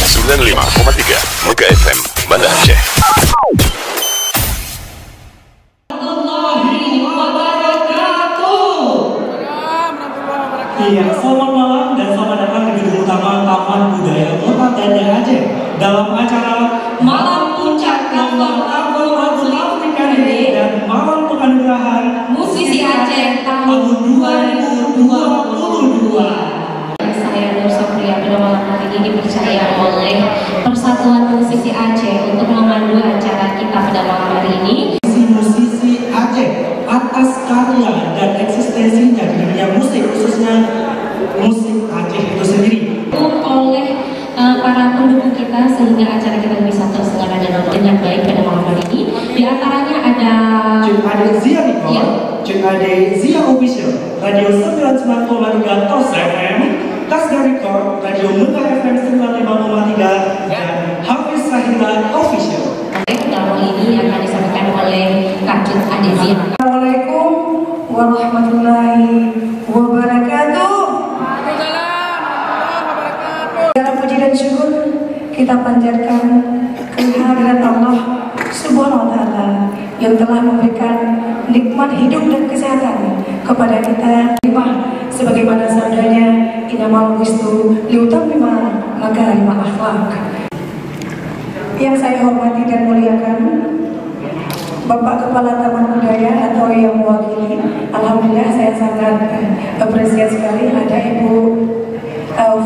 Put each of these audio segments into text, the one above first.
95,3 Mega FM Banda Aceh. Iya, selamat malam dan selamat datang di gedung utama Taman Budaya Kota Banda Aceh dalam acara Malam Puncak Kampung Afrika dan Malam Penganugerahan Musisi Aceh tahun 2022. Saya Nur Sofia pada malam hari ini dipercaya oleh Persatuan Musisi Aceh untuk memandu acara kita pada malam hari ini. Musisi Aceh atas karya dan eksistensinya di dunia musik, khususnya musik Aceh itu sendiri, Oleh para pendukung kita sehingga acara kita bisa terselenggara dengan baik pada malam hari ini. Di antaranya ada Cik Ade Zia Record, Cik Ade Zia Official, Radio 99,3 TOS FM, Kasda Record, Radio Mega FM 95,3 dan Hafiz Rahila Official. dalam ini akan disampaikan oleh Kak Cik Ade Zia. Assalamualaikum warahmatullahi wabarakatuh. Segala puji dan syukur kita panjatkan kehadirat Allah Subhanahu wa Ta'ala yang telah memberikan nikmat hidup dan kesehatan kepada kita. Sebagaimana sabdanya, innamal bu'istu liutammima makarimul akhlaq. Yang saya hormati dan muliakan Bapak Kepala Taman Budaya atau yang mewakili, alhamdulillah saya sangat apresiasi sekali ada Ibu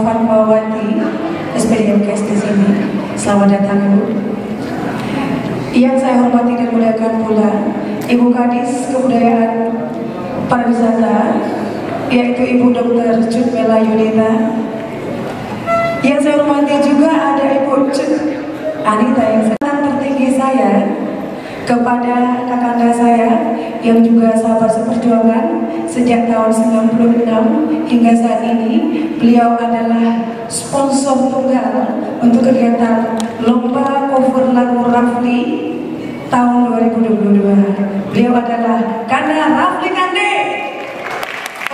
Fatmawati SPDMKes di sini. Selamat datang Ibu. Yang saya hormati dan muliakan pula Ibu Kadis Kebudayaan Pariwisata, yaitu Ibu Dr. Cutmela Yunita. Yang saya hormati juga ada Ibu Cut Anita yang tertinggi saya kepada kakanda saya yang juga sahabat seperjuangan sejak tahun 96 hingga saat ini. Beliau adalah sponsor tunggal untuk kegiatan Lomba Cover Lagu Rafli tahun 2022. Beliau adalah Kanda Rafli Kande.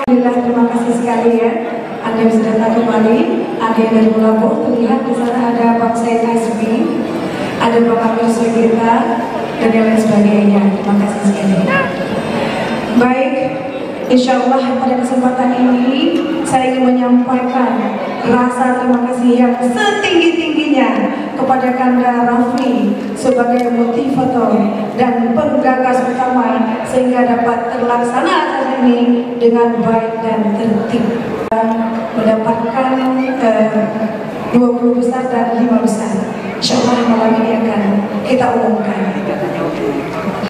Alhamdulillah, terima kasih sekali ya. Anda bisa datang kembali. Ada yang dari Melabuh, terlihat di sana ada Pak Said Asbi, ada Bapak Mirsa kita, dan yang lain sebagainya. Terima kasih sekali. Baik, insya Allah pada kesempatan ini saya ingin menyampaikan rasa terima kasih yang setinggi-tingginya kepada Kanda Rafli sebagai motivator dan penggagas utama sehingga dapat terlaksana acara ini dengan baik dan tertib. Mendapatkan 20 besar dan 5 besar. Insya Allah malam ini akan kita umumkan.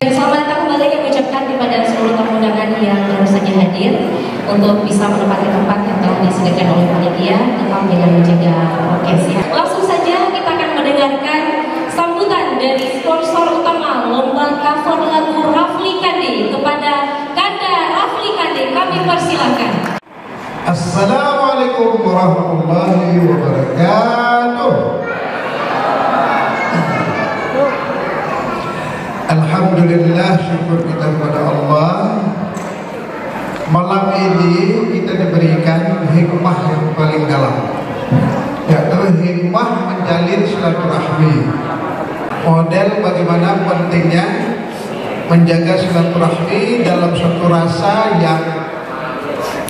Selamat datang kembali yang mengucapkan kepada seluruh tamu undangan yang baru saja hadir untuk bisa menempati tempat yang telah disediakan oleh panitia tetap dengan menjaga prokes ya. Langsung saja kita akan mendengarkan sambutan dari sponsor utama Lomba Cover Lagu Rafli Kande kepada Kanda Rafli Kande. Kami persilakan. Assalamualaikum warahmatullahi wabarakatuh. Alhamdulillah, syukur kita kepada Allah. Malam ini kita diberikan hikmah yang paling dalam, yaitu hikmah menjalin silaturahmi. Model bagaimana pentingnya menjaga silaturahmi dalam suatu rasa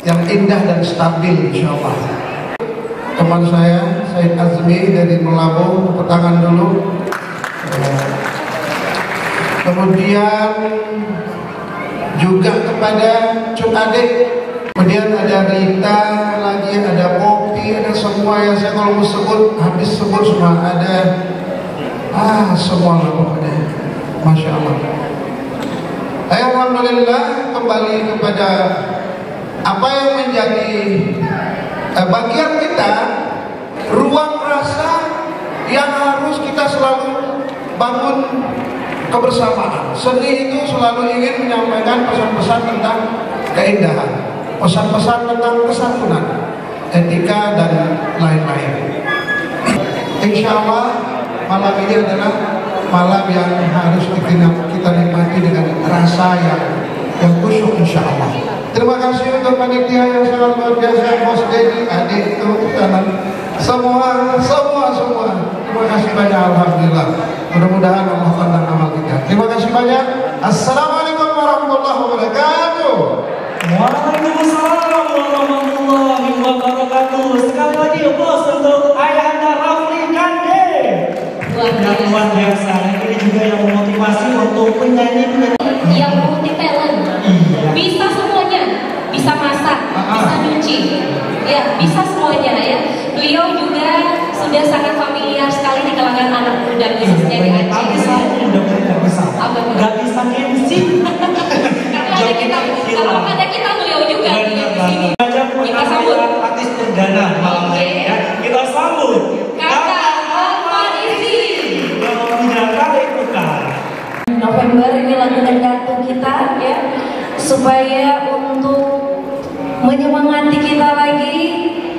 yang indah dan stabil, insyaallah. Teman saya Said Azmi dari Melabuh, tepuk tangan dulu. Kemudian juga kepada Cuk Ade, kemudian ada Rita lagi, ada Popi, ada semua yang saya kalau mau sebut habis sebut semua, ada semua lah pokoknya, masya Allah. Alhamdulillah, kembali kepada apa yang menjadi bagian kita, ruang rasa yang harus kita selalu bangun kebersamaan. Seni itu selalu ingin menyampaikan pesan-pesan tentang keindahan, pesan-pesan tentang kesatuan, etika dan lain-lain. Insya Allah malam ini adalah malam yang harus kita nikmati dengan rasa yang khusyuk, insya Allah. Terima kasih untuk panitia yang sangat luar biasa, Bos Dedi, adik itu, semua kasih banyak, alhamdulillah. Mudah-mudahan Allah pandang amal kita. Terima kasih banyak. Assalamualaikum warahmatullahi wabarakatuh. Waalaikumsalam warahmatullahi wabarakatuh. Sekali lagi bos untuk Ayahanda Rafli Kande. Yang luar biasa. Ini juga yang memotivasi untuk penyanyi yang multi talent. Bisa semuanya, bisa masak, bisa nyuci, ya bisa semuanya ya. Beliau juga sudah sangat familiar sekali di kalangan anak muda khususnya di Aceh. Gak bisa MC. Kalau ada kita beliau juga di sini. Kita sambut artis perdana malam ini ya. Kita sambut Kakak Al-Farisi. November ini lagu tergantung kita ya, supaya untuk menyemangati kita lagi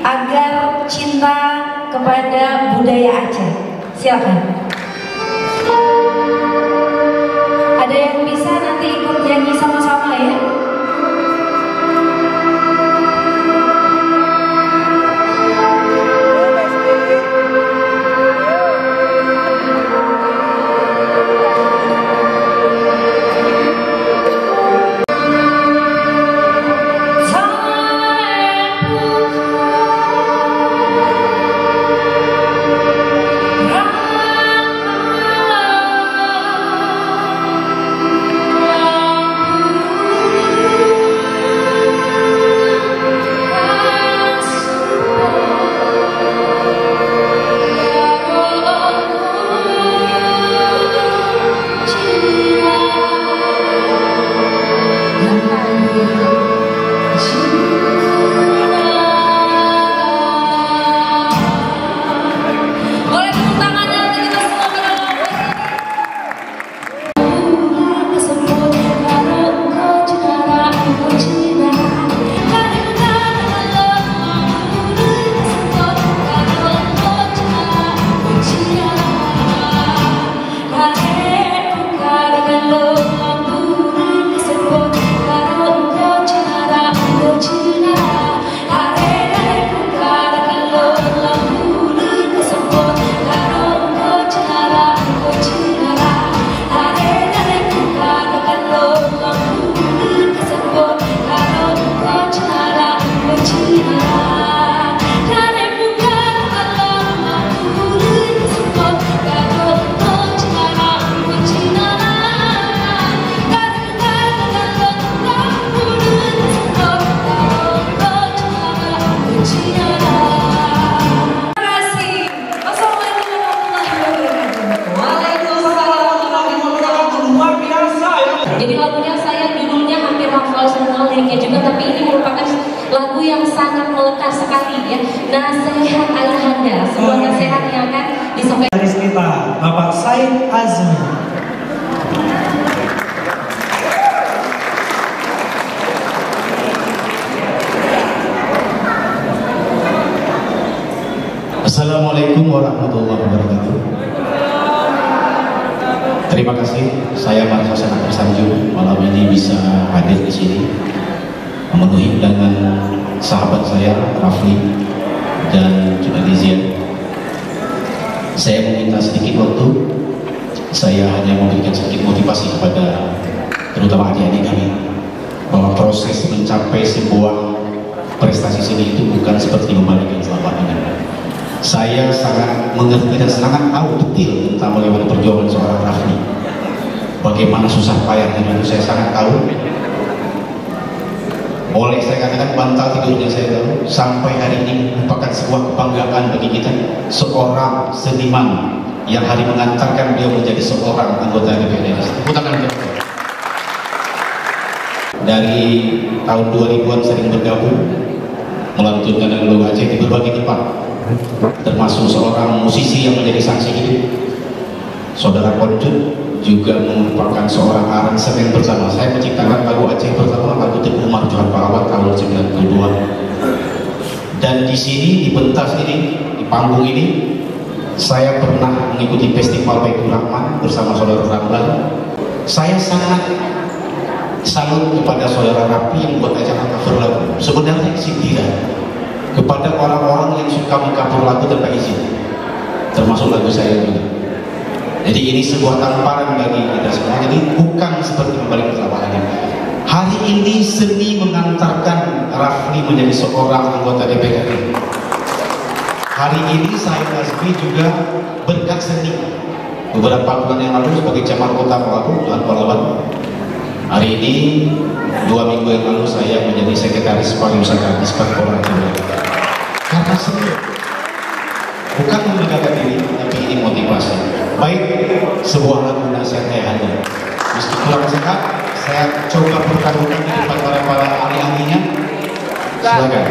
agar cinta kepada budaya Aceh. Silakan. Ada yang bisa nanti ikut nyanyi sama-sama ya. Jadi lagunya saya judulnya hampir hafal semua liriknya juga, tapi ini merupakan lagu yang sangat melekat sekali ya. Nasihat Ayahanda, sebuah nasihat yang akan disampaikan dari kita, Bapak Said Azmi. Assalamualaikum warahmatullahi wabarakatuh. Terima kasih, saya merasa sangat tersanjung malam ini bisa hadir di sini memenuhi undangan sahabat saya Rafli dan juga Lizian. Saya meminta sedikit waktu, saya hanya memberikan sedikit motivasi kepada terutama adik-adik kami bahwa proses mencapai sebuah prestasi seni itu bukan seperti membalikkan telapak tangan. Saya sangat mengerti dan sangat tahu detail tentang bagaimana perjuangan seorang Rafli, bagaimana susah payahnya itu saya sangat tahu. Oleh saya katakan bantal tidurnya saya tahu, sampai hari ini merupakan sebuah kebanggaan bagi kita, seorang seniman yang hari mengantarkan dia menjadi seorang anggota DPR RI. Tepuk tangan. Dari tahun 2000-an sering bergabung melantunkan lagu Aceh di berbagai tempat, termasuk seorang musisi yang menjadi saksi hidup. Saudara Konjun juga merupakan seorang aransemen bersama saya menciptakan lagu Aceh pertama, lagu Teguh Umar Johan Pahlawan tahun 92. Dan di sini, di pentas ini, di panggung ini, saya pernah mengikuti festival Baitur Rahman bersama saudara Ramlan. Saya sangat salut kepada saudara Rapi yang buat acara cover lagu. Sebenarnya sih tidak, kepada orang-orang yang suka mengcover lagu tanpa izin, termasuk lagu saya juga. Jadi ini sebuah tamparan bagi kita semua. Jadi bukan seperti membalik telapak tangan. Hari ini seni mengantarkan Rafli menjadi seorang anggota DPRD. Hari ini saya Nazmi juga berkat seni. Beberapa bulan yang lalu sebagai camat kota Palawan. Hari ini 2 minggu yang lalu saya menjadi sekretaris pariwisata di Pemkot Jember. Karena seni bukan membanggakan diri, tapi ini motivasi. Baik, sebuah lagu nasihat saya hadir. Meski kurang sehat, saya coba pertaruhkan di depan para ahli-ahlinya. Silakan.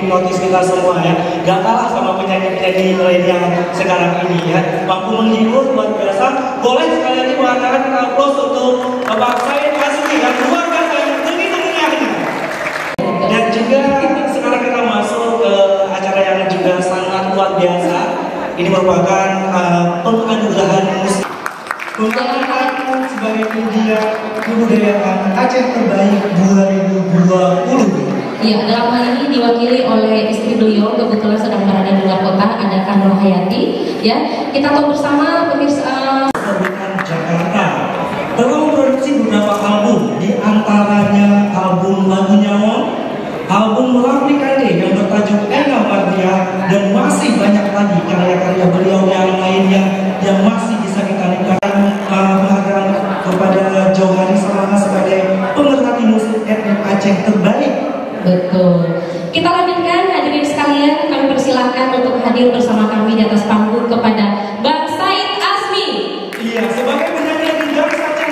hipnotis kita semua ya. Gak kalah sama penyanyi-penyanyi lainnya sekarang ini ya. Mampu menghibur luar biasa. Boleh sekali lagi mengatakan aplaus untuk Bapak Said Azmi dan luar biasa yang begitu menyanyi. Dan juga sekarang kita masuk ke acara yang juga sangat luar biasa. Ini merupakan penganugerahan musik. Penghargaan sebagai media kebudayaan Aceh Terbaik 2020. Ya, dalam hal ini diwakili oleh istri beliau, kebetulan sedang berada di luar kota, ada Kak Nur Hayati. Ya, kita tahu bersama pemirsa. Jakarta telah memproduksi beberapa album, di antaranya album Lagu Nyawa, album Rafli Kade yang bertajuk Ena Mardia, dan masih banyak lagi karya-karya beliau yang lainnya yang masih bisa kita nikmati. Penghargaan kepada Johari Samana sebagai pemerhati musik etnik Aceh terbaik. Betul. Kita lanjutkan, hadirin sekalian, kami persilahkan untuk hadir bersama kami di atas panggung kepada Bang Said Azmi. Iya, sebagai penyanyi legendaris Aceh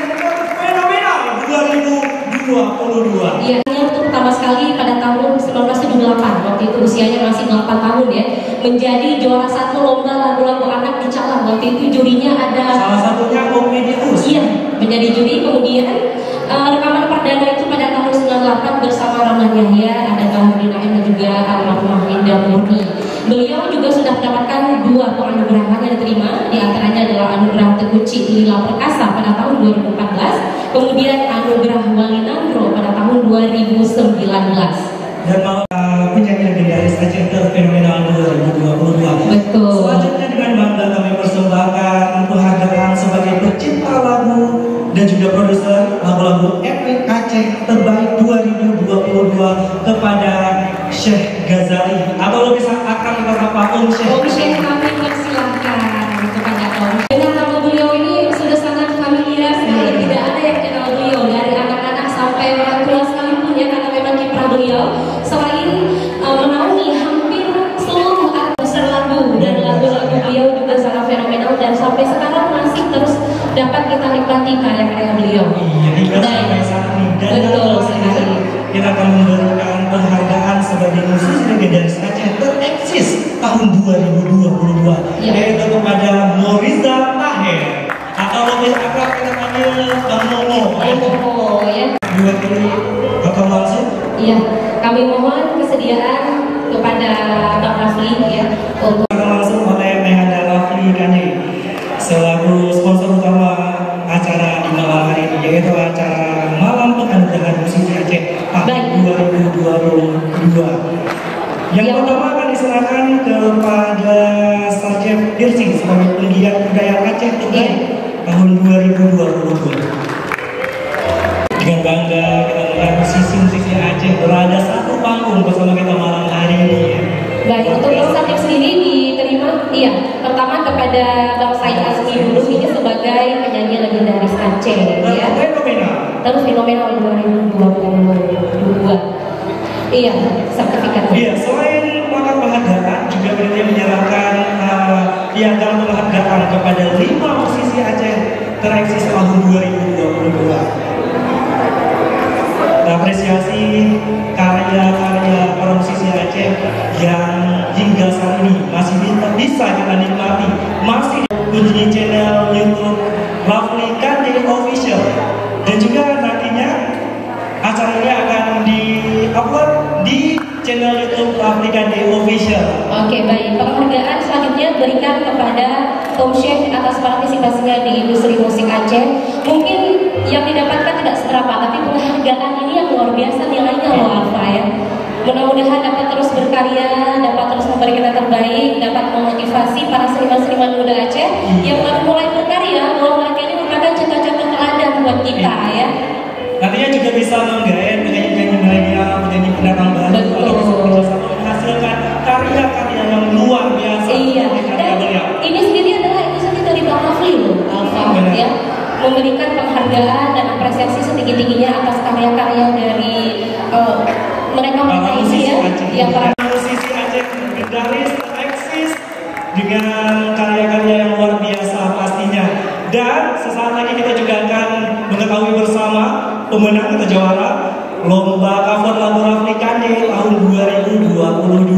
fenomenal 2022. Iya, untuk pertama sekali pada tahun 1978, waktu itu usianya masih 8 tahun ya, menjadi juara satu lomba lagu-lagu anak di Calang. Waktu itu jurinya ada salah satunya Komedius. Iya, menjadi juri. Kemudian rekaman perdana itu pada tahun 98 bersama Rahman Yahya, ada Bahri Naim dan juga almarhum Indah Murni. Beliau juga sudah mendapatkan 2 penganugerahan yang diterima, di antaranya adalah Anugerah Tekuci Lila Perkasa pada tahun 2014, kemudian Anugerah Wali Nandro pada tahun 2019. Dan penyanyi legendaris Aceh terfenomenal 2022. Betul. Selanjutnya dengan bangga kami persembahkan penghargaan sebagai pencipta lagu dan juga produser lagu-lagu etnik Aceh terbaik 2022 kepada Syekh Ghazali, atau lebih akrab kita sapa Om Syekh. Om Syekh, kami persilahkan kepada Om. Dengan nama beliau ini sudah sangat familiar sekali, tidak ada yang kenal beliau dari anak-anak sampai orang tua sekalipun ya, karena memang kiprah beliau selain menaungi hampir seluruh besar lagu, dan lagu-lagu beliau juga sangat fenomenal dan sampai sekarang masih terus dapat kita nikmati karya-karya beliau. Iya, hingga sampai saat ini. Dan betul sekali. Kita akan memberikan penghargaan sebagai musisi legendaris Aceh tereksis tahun 2022, yaitu kepada Moriza Tahir, atau lebih akrab kita panggil Bang Momo. Momo ya. Diwakili Bapak langsung. Iya, kami mohon kesediaan kepada Bang Rafli ya untuk langsung oleh Mehanda Rafli Kane selaku sponsor utama acara di malam hari ini, yaitu acara Malam Penganugerahan Musisi Aceh tahun 2022. Yang pertama akan diserahkan kepada Sarjep Dirsi sebagai penggiat budaya Aceh terbaik tahun 2022. Dengan bangga kita melihat musisi-musisi Aceh berada satu panggung bersama kita malam hari ini. Baik, untuk Bang Sarjep sendiri diterima, iya, pertama kepada Bang Said Azmi dulu ini sebagai penyanyi legendaris Aceh ya. Terus fenomenal 2022. Iya, sertifikat. Iya, selain melakukan penghargaan, juga beliau menyerahkan piagam penghargaan kepada 5 musisi Aceh tereksis tahun 2022. Apresiasi karya-karya para musisi Aceh yang hingga saat ini masih bisa kita nikmati, masih kunjungi channel YouTube Rafli Kade Official, dan juga nantinya acara ini akan di-upload di channel YouTube Rafli Kade Official. Oke, baik. Penghargaan selanjutnya berikan kepada Om Syekh atas partisipasinya di industri musik Aceh. Mungkin yang didapatkan tidak seberapa, tapi penghargaan ini yang luar biasa nilainya loh Alfa ya. Mudah-mudahan dapat terus berkarya, dapat terus memberikan yang terbaik, dapat memotivasi para seniman-seniman muda Aceh yang baru mulai berkarya, bahwa mereka ini merupakan contoh-contoh teladan buat kita ya. Nantinya juga bisa menggait penyanyi-penyanyi milenial, penyanyi pendatang baru, atau bisa menghasilkan karya-karya yang luar biasa. Iya, dan ini sendiri adalah inisiatif dari Bang Rafli loh, Alfa ya, memberikan penghargaan dan apresiasi setinggi-tingginya atas karya-karya dari mereka-mereka ini ya, yang para musisi Aceh legendaris tereksis dengan karya-karya yang luar biasa pastinya. Dan sesaat lagi kita juga akan mengetahui bersama pemenang atau juara lomba cover lagu Rafli Kade tahun 2022.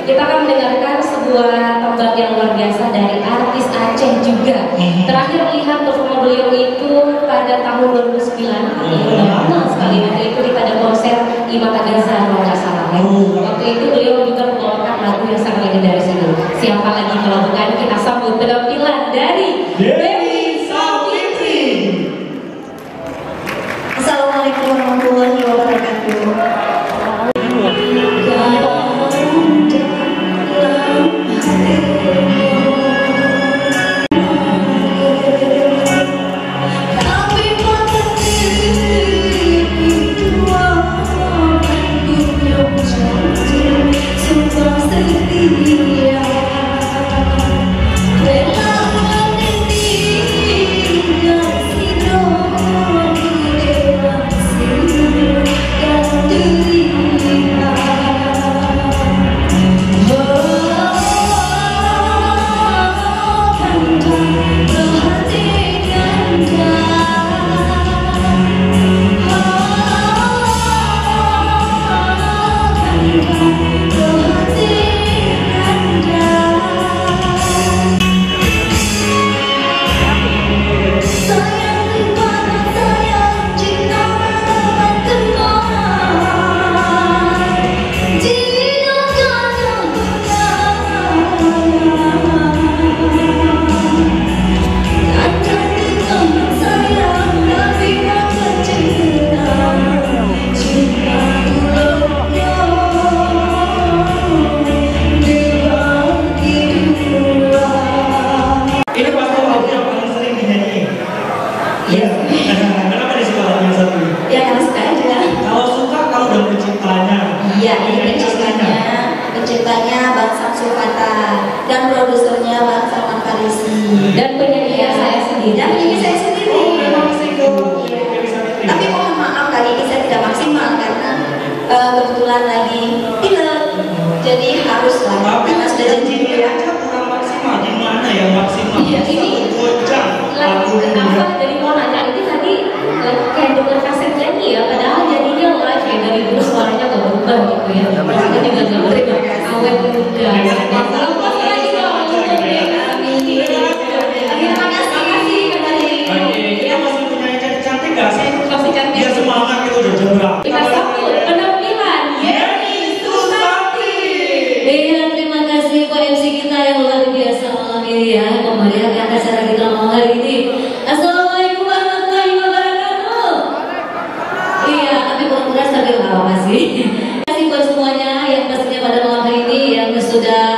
Kita akan mendengarkan sebuah tembang yang luar biasa dari artis Aceh juga. Terakhir melihat performa beliau itu pada tahun 2009. Udah lama sekali. Waktu itu kita ada konser Imam Tagaza kalau nggak salah. Waktu itu beliau juga membawakan lagu yang sangat legendaris itu. Siapa lagi kalau bukan kita sambut penampilan dari Dewi Savitri. Assalamualaikum warahmatullahi wabarakatuh. Penciptanya Bang Samsul Fatah dan produsernya Bang Salman Farisi dan penyanyi saya sendiri. Dan penyanyi saya sendiri. Tapi mohon maaf kali ini saya tidak maksimal karena kebetulan lagi pilek, jadi harus lah. Karena sudah janji aja kurang maksimal. Di mana yang maksimal? Iya, ini apa dari mau nanya ini tadi kayak dengar kaset nyanyi ya, padahal jadinya live ya, dari dulu suaranya gak berubah gitu ya. Kita juga gak terima awet muda. Terima kasih kembali. Kita masih punya cantik gak sih? Masih cantik. Biar semangat gitu udah jam berapa? Kita sambut penampilan Yeni Susanti. Iya, terima kasih Pak MC kita yang luar biasa malam ini ya, memeriahkan acara kita malam hari ini. Assalamualaikum warahmatullahi wabarakatuh. Iya, tapi kurang keras tapi nggak apa-apa sih. Terima kasih buat semuanya yang pastinya pada malam hari ini yang sudah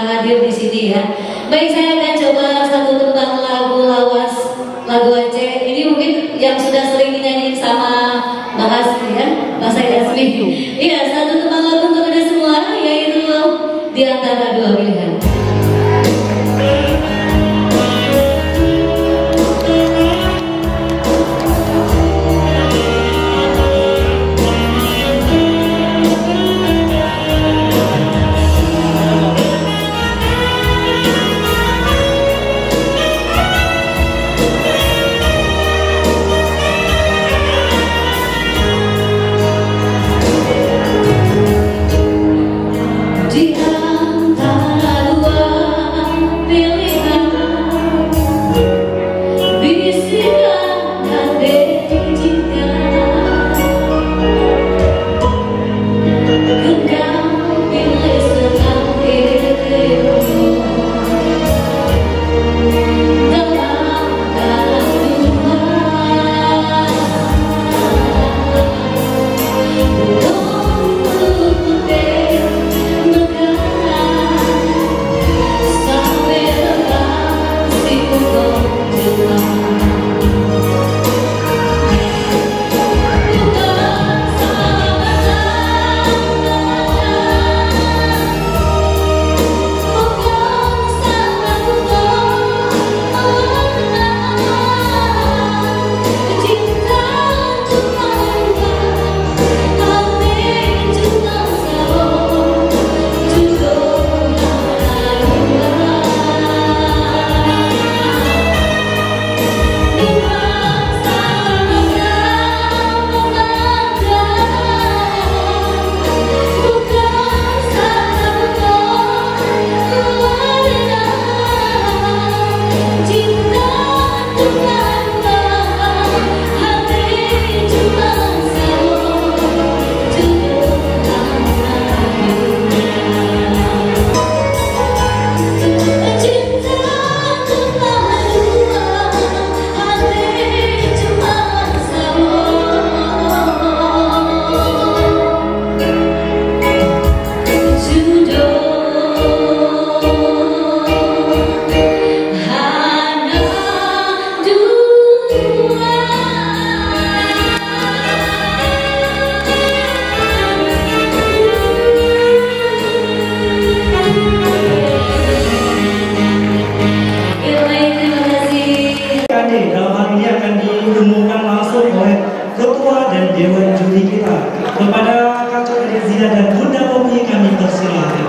ketua dan dewan juri kita. Kepada Kakak Dezia dan Bunda Omi kami persilahkan.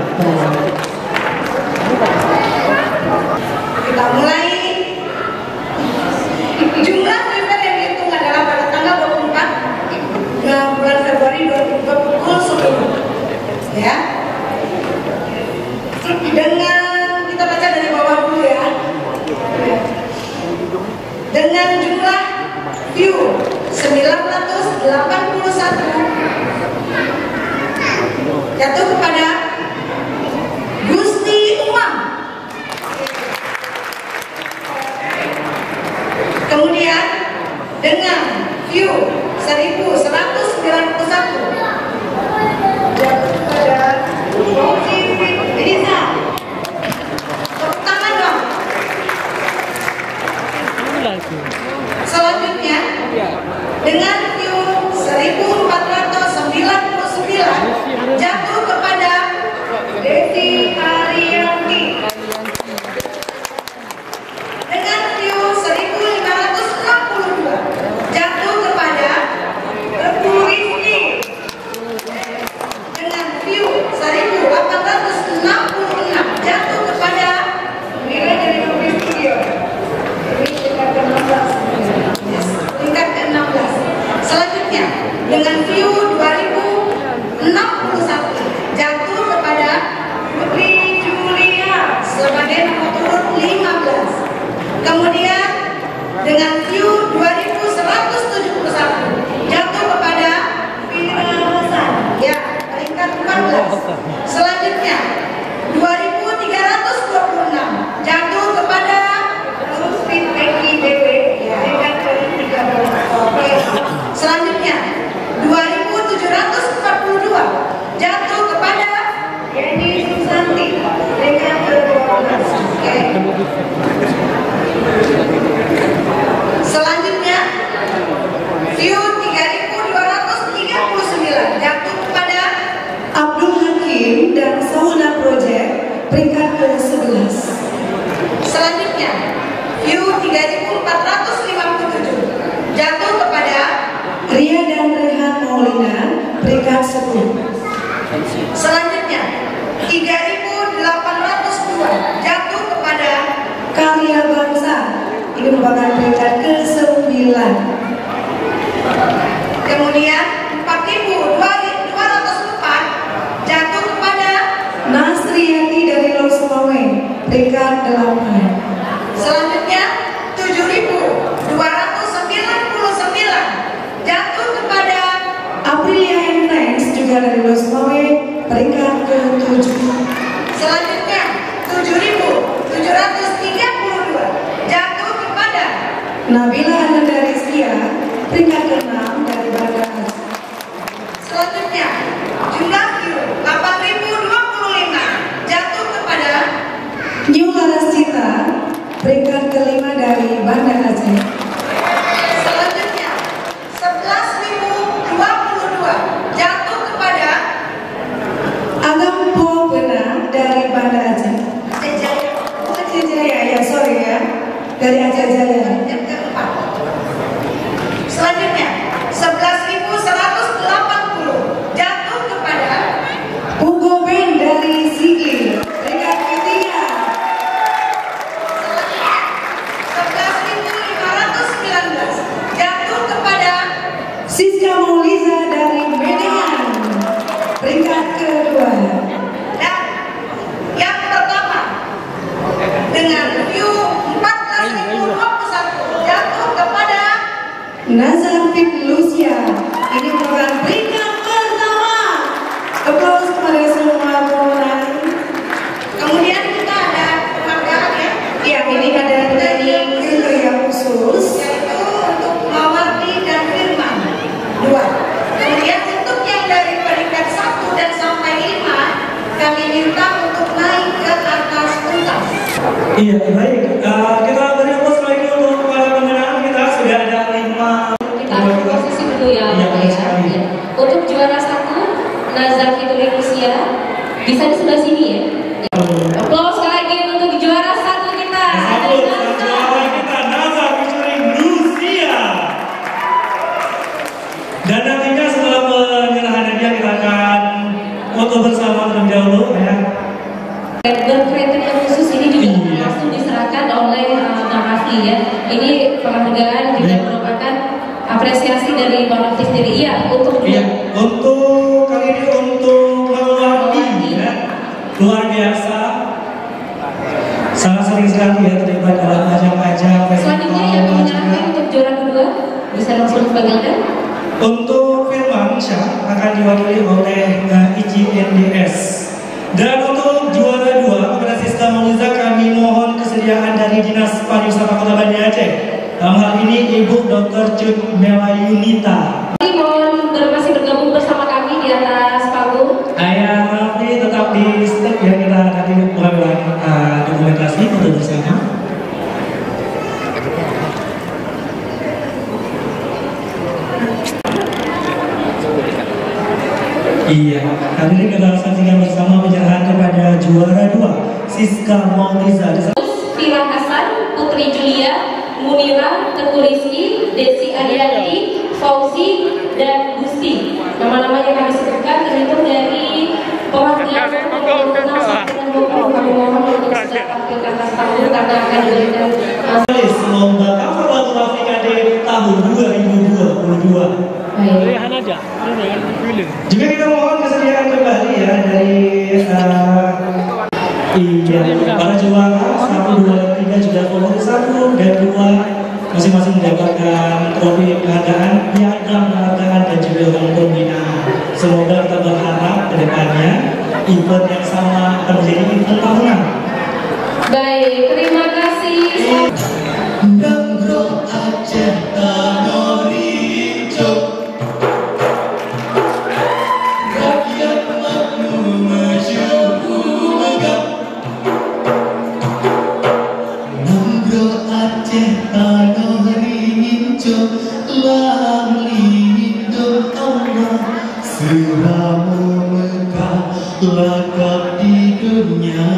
Kita mulai. Jumlah member yang dihitung adalah pada tanggal 24 bulan Februari 2020 pukul 10. Ya. Dengan kita baca dari bawah dulu ya. Dengan jumlah view 981 jatuh kepada Gusti Umam. Kemudian dengan view 1191 jatuh kepada Fauzi Riza. Tepuk tangan dong. Selanjutnya dengan view 1499 jatuh kepada Desi Ariyanti. Dengan view 1562 jatuh kepada Teguh Rizky. Dengan view 1866 jatuh kepada Mira dari Mobil Studio. Tingkat ke-16. Selanjutnya dengan view 2061 jatuh kepada Putri Julia sebagai nomor urut 15. Kemudian dengan view 2171 jatuh kepada Fira Hasan, ya, peringkat 14. Selanjutnya 2326 jatuh kepada Rustin Eki BW, peringkat ke-13. Oke. Selanjutnya 2742 jatuh kepada Yeni Susanti, peringkat ke-12. Oke. Selanjutnya view 3239 jatuh kepada Abdul Hakim dan Sauna Project, peringkat ke-11. Selanjutnya view 3457 jatuh kepada Ria dan Rehan Maulina, peringkat 10. Selanjutnya 3802 jatuh kepada Karya Bangsa, ini merupakan peringkat ke-9. Kemudian 4204 jatuh kepada Nasriyati dari Losmawe, peringkat 8. Selanjutnya 7299 jatuh kepada Aprilia Entex juga dari Losmawe, peringkat ke-7. Selanjutnya 7732 jatuh kepada Nabila Ananda Rizkia, peringkat ke-6 dari Bandar. Selanjutnya jumlah view 8025 jatuh kepada New Laras Cita, peringkat ke-5 dari Banda Aceh. Selanjutnya 11.022 jatuh kepada Agam Pogena dari Banda Aceh. Aceh Jaya, ya sorry ya, dari Aceh Jaya. Yang keempat. Selanjutnya 11.180 jatuh kepada Hugo Ben dari Sigli, peringkat ke-3. Selanjutnya 11.519 jatuh kepada Siska Mauliza dari Medan, peringkat ke-2. Dan yang pertama dengan view 14.021 jatuh kepada Nazar Fit Lucia, ini merupakan peringkat pertama. Aplaus kepada semua pemenang. Kemudian kita ada penghargaan ya. Ya, ini ada dari kriteria khusus, yaitu untuk Mawardi dan Firman 2. Kemudian untuk yang dari peringkat 1 dan sampai 5 kami minta untuk naik ke atas tuntas. Iya, baik. Kita beri aplaus lagi untuk para pemenang. Kita sudah ada 5. Kita posisi dulu ya, Pak ya. Untuk juara 1 Nazakidul Rusia, bisa di sebelah sini ya. Aplaus sekali lagi untuk juara 1 kita. Juara kita Nazar featuring Rusia. Dan nantinya setelah penyerahan hadiah kita akan foto bersama terlebih dahulu ya. Berkriteria khusus ini juga langsung diserahkan oleh Bang Rafli ya. Ini penghargaan juga merupakan apresiasi dari Bang Rafli sendiri. Iya, untuk kali ini untuk Melati ya. Luar biasa. Sangat sering sekali ya terlibat dalam ajang-ajang festival. Selanjutnya yang menyerahkan untuk juara kedua bisa langsung dipanggilkan. Untuk Firman Syah akan diwakili oleh IJNDS. Dan untuk juara 2 kepada Siska Mauliza kami mohon kesediaan dari Dinas Pariwisata Kota Banda Aceh. Dalam hal ini Ibu Dr. Cut Melayunita. Mohon masih bergabung bersama kami di atas panggung. Ayah Rafli tetap di step ya, kita nanti pengambilan dokumentasi foto bersama. Iya, kali ini kita saksikan bersama penyerahan kepada juara 2 Siska Mauliza. Fira Hasan, Putri Julia, Munira, Teguh Rizky, Desi Ariyanti, Fauzi, dan Gusti. Nama-namanya kami sebutkan terhitung dari perwakilan kami mohon untuk segera tampil ke atas panggung karena akan diberikan lomba Kafalatul Afrika di tahun 2022. Juga kita mohon kesediaan kembali ya dari para juara 1, 2, 3 juga nomor 1 dan 2 masing-masing mendapatkan trofi penghargaan, piagam penghargaan dan juga uang pembinaan. Semoga kita berharap ke depannya event yang sama akan menjadi event tahunan. Baik, terima kasih. Nangro Aceh Tanah Hijau, rakyat makmur masyhur megah. Nangro Aceh Tanah Hijau, lah lindung Allah, seramu megah lakap di dunia.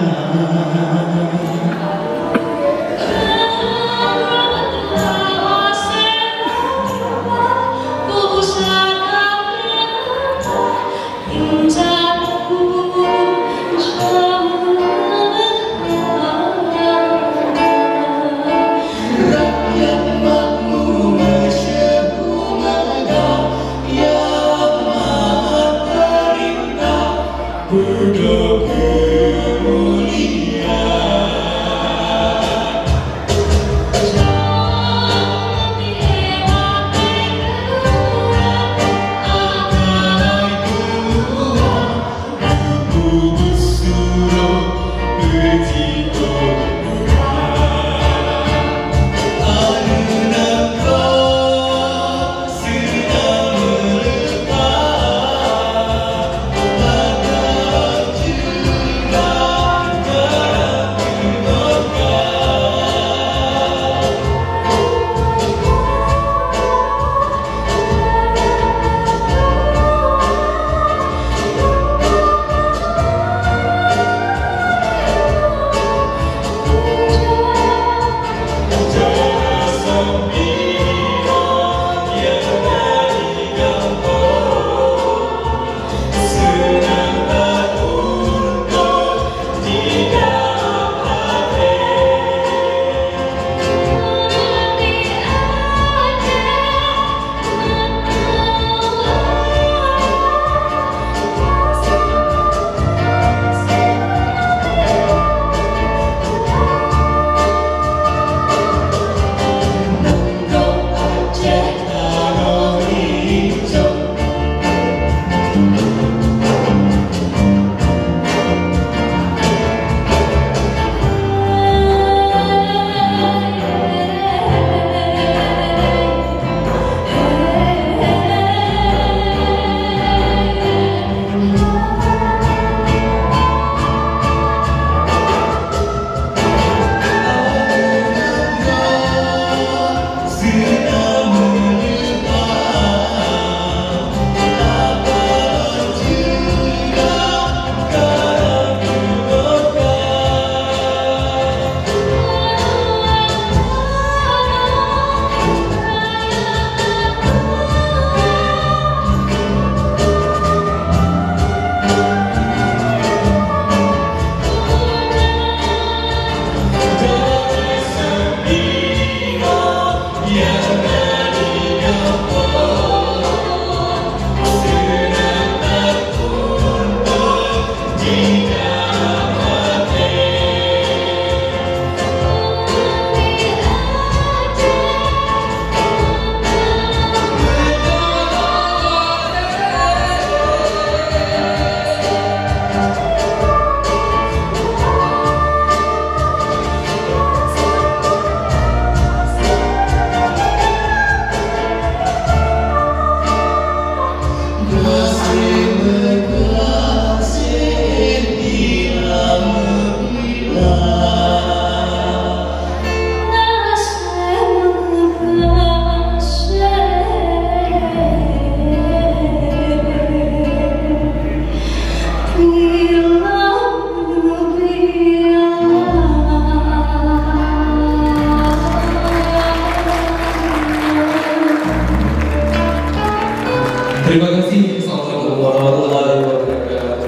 Terima kasih. Assalamualaikum warahmatullahi wabarakatuh.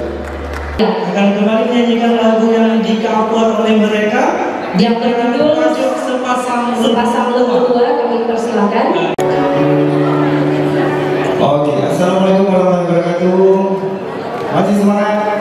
Akan kembali menyanyikan lagu yang di-cover oleh mereka yang berjudul Sepasang Lembu Dua. Kami persilakan. Oke, assalamualaikum warahmatullahi wabarakatuh. Masih semangat?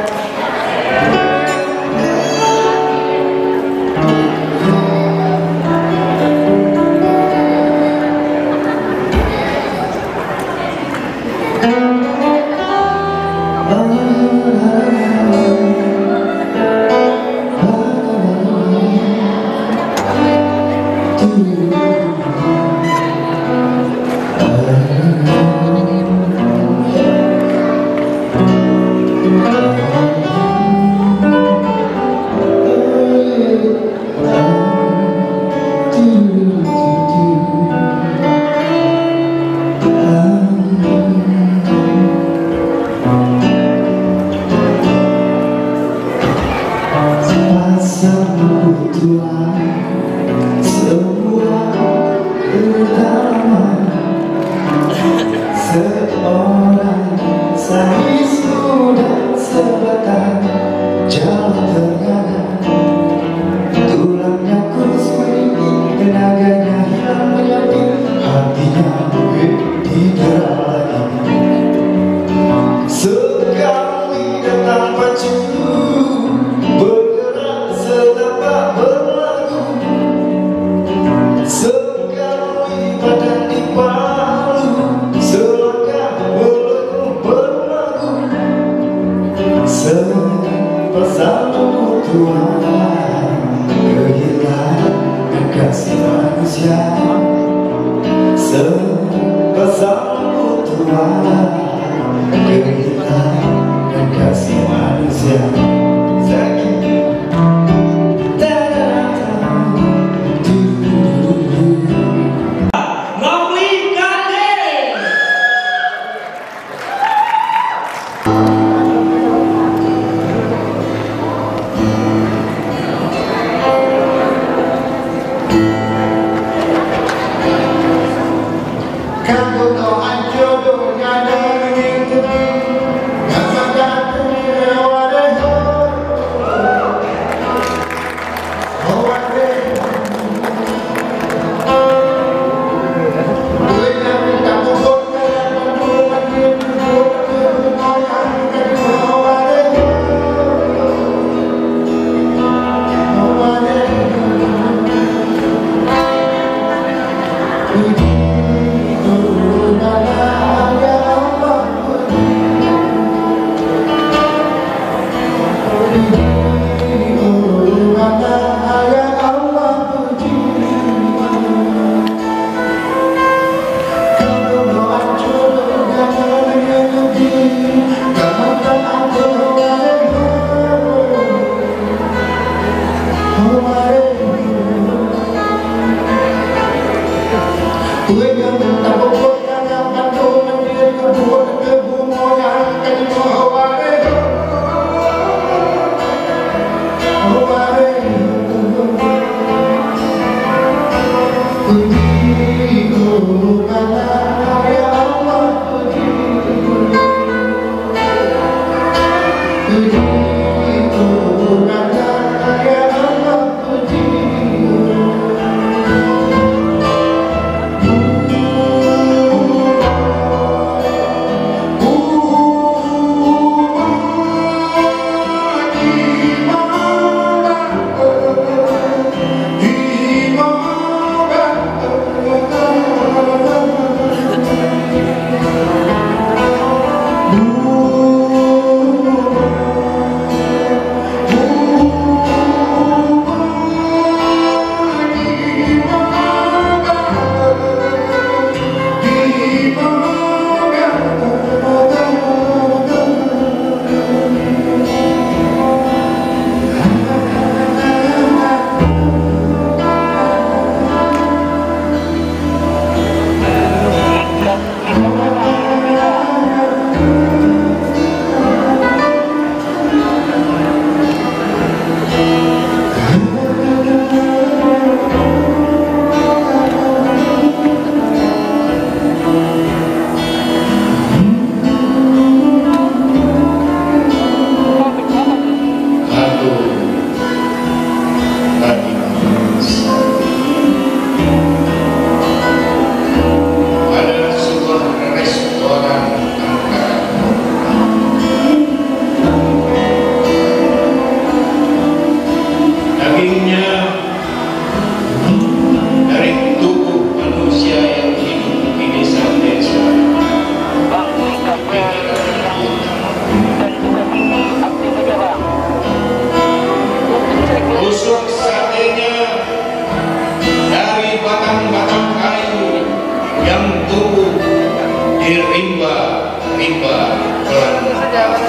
tiba pelan-pelan.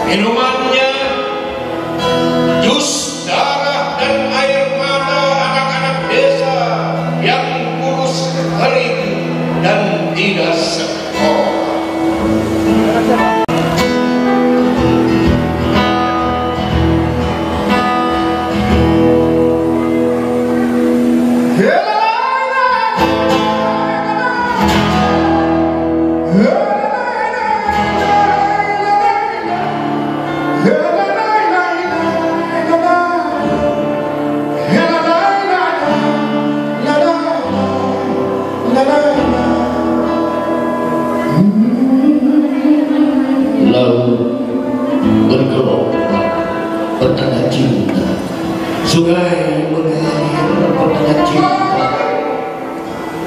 Minumannya jus darah dan air mata anak-anak desa yang kurus kering dan tidak sekolah. Pertanda cinta, sungai mengalir pertanda cinta,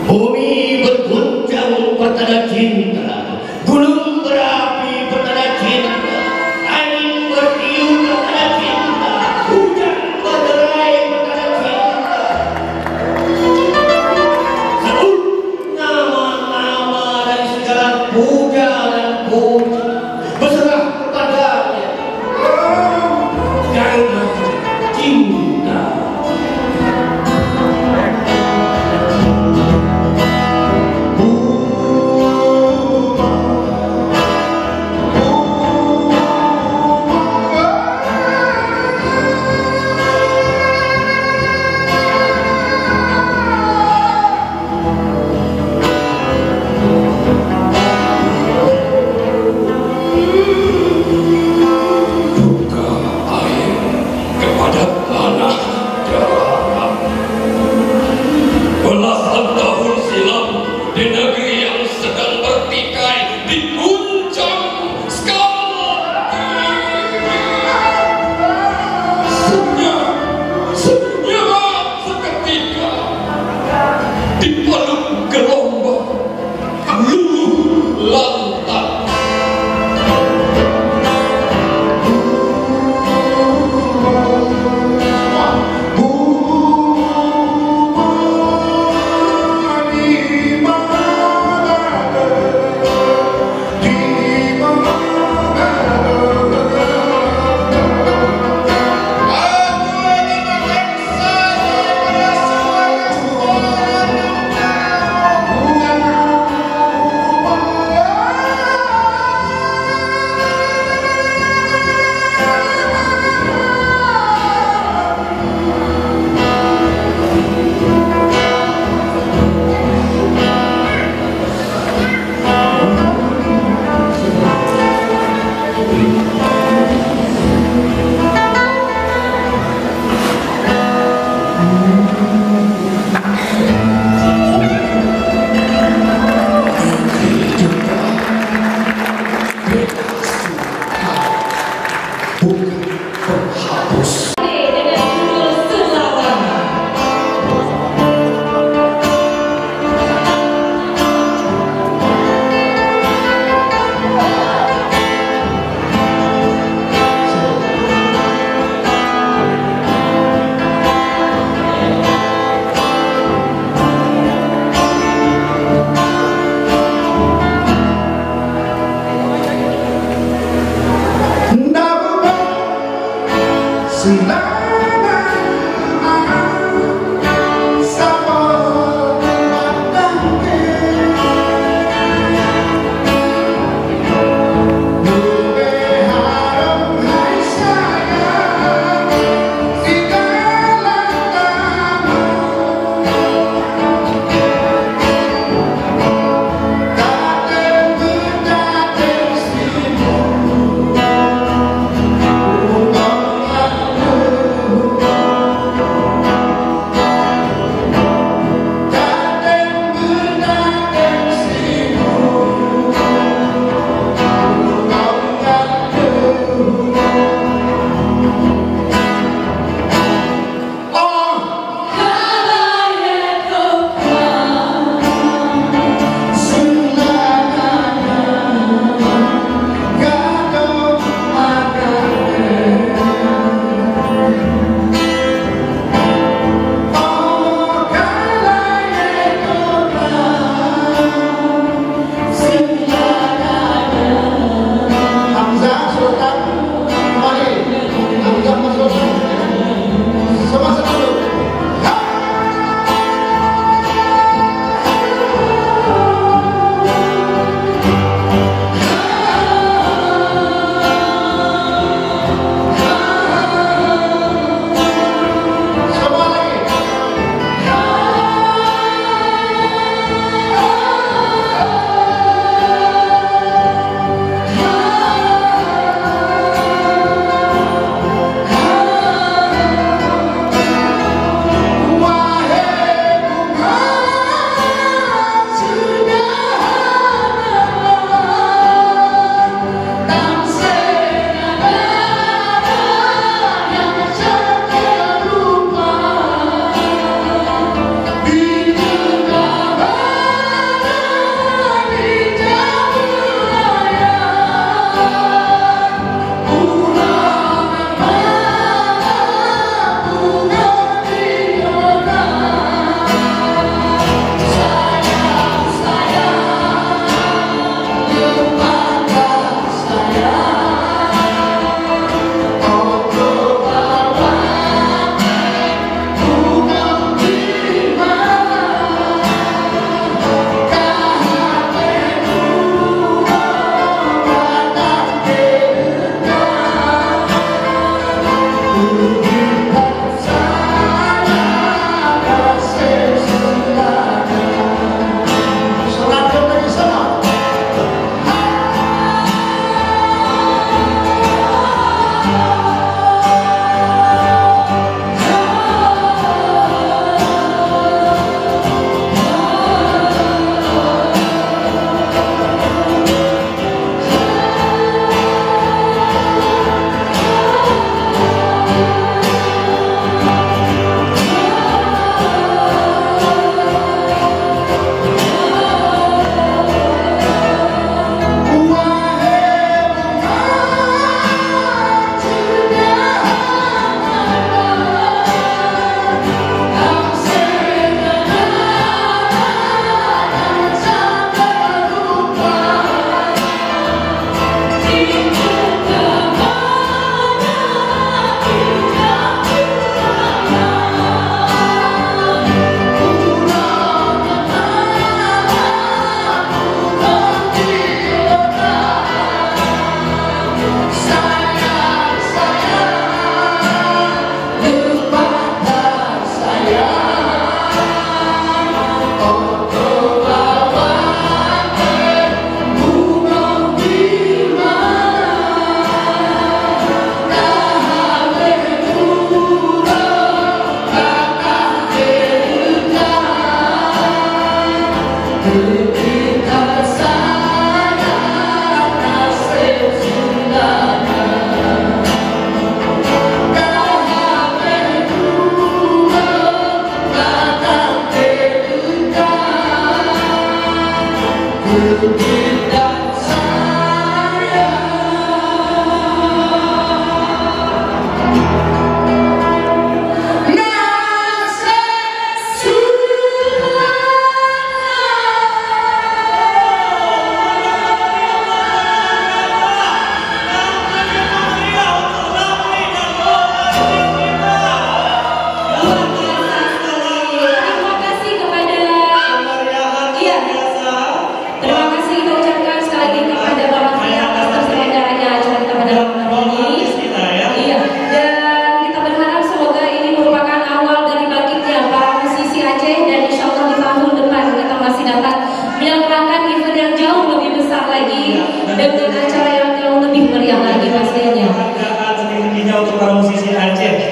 bumi berguncang pertanda cinta, gunung berapi pertanda cinta, angin bertiup pertanda cinta, hujan berderai pertanda cinta. Sebut nama-nama dari segala puja dan puji, berserah kepadanya. Cinta.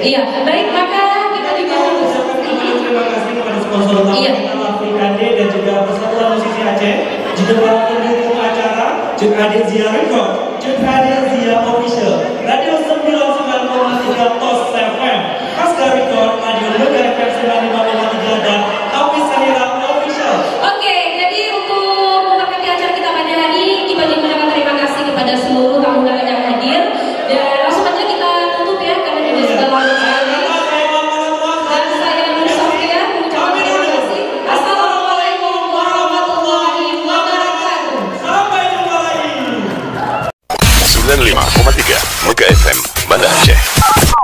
Iya, baik, maka kita juga terima kasih kepada sponsor utama PKD dan juga Persatuan Musisi Aceh, juga para pendukung acara, juga hadir Zia Record, juga hadir Zia Official, Radio 99,3 TOS FM, Kasgar Record, Radio Mega FM 95,3 dan Hafiz Sanira Official. Oke, jadi untuk memberkati acara kita pada hari ini, kita juga mengucapkan terima kasih kepada seluruh tamu undangan yang hadir. Dan langsung aja kita tutup ya, karena ini sudah lama sekali. Dan saya Nur Sofia mengucapkan terima kasih. Assalamualaikum warahmatullahi wabarakatuh. Sampai jumpa lagi. 95,3 Mega FM Banda Aceh.